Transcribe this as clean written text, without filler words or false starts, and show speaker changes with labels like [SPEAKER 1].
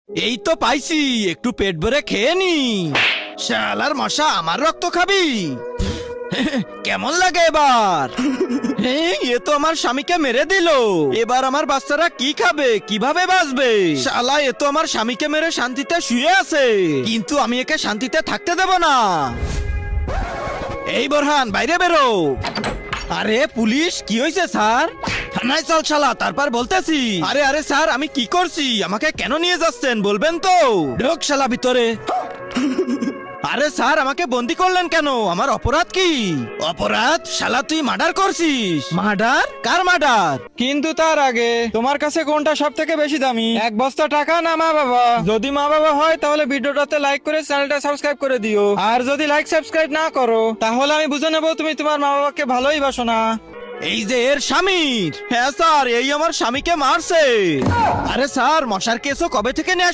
[SPEAKER 1] এই তো পাইছি, একটু পেট ভরে খেয়ে নি। শালার মশা, আমার রক্ত খাবি? কেমন লাগে এবার? এ তো আমার স্বামীকে মেরে দিল। এবার আমার বাচ্চারা কি খাবে, কিভাবে বাঁচবে? শালা, এ তো আমার স্বামীকে মেরে শান্তিতে শুয়ে আছে, কিন্তু আমি একে শান্তিতে থাকতে দেব না। এই বোরহান, বাইরে বেরো। আরে পুলিশ, কি হয়েছে স্যার? থানায় চল শালা, তারপর বলতেছি। আরে আরে স্যার, আমি কি করছি? আমাকে কেন নিয়ে যাচ্ছেন বলবেন তো? ঢোক শালা ভিতরে। আরে স্যার, আমাকে বন্দি করলেন কেন? আমার অপরাধ কি? অপরাধ? শালা তুই মার্ডার করছিস। মার্ডার? কার মার্ডার?
[SPEAKER 2] কিন্তু তার আগে তোমার কাছে কোনটা সব থেকে বেশি দামি, এক বস্তা টাকা না মা বাবা? যদি মা বাবা হয় তাহলে ভিডিওটাতে লাইক করে চ্যানেলটা সাবস্ক্রাইব করে দিও, আর যদি লাইক সাবস্ক্রাইব না করো তাহলে আমি বুঝে নেবো তুমি তোমার মা বাবাকে ভালোই বাসো না।
[SPEAKER 1] এই যে এর স্বামীর। হ্যাঁ স্যার, এই আমার স্বামীকে মারছে। আরে স্যার, মশার কেসও কবে থেকে নেওয়া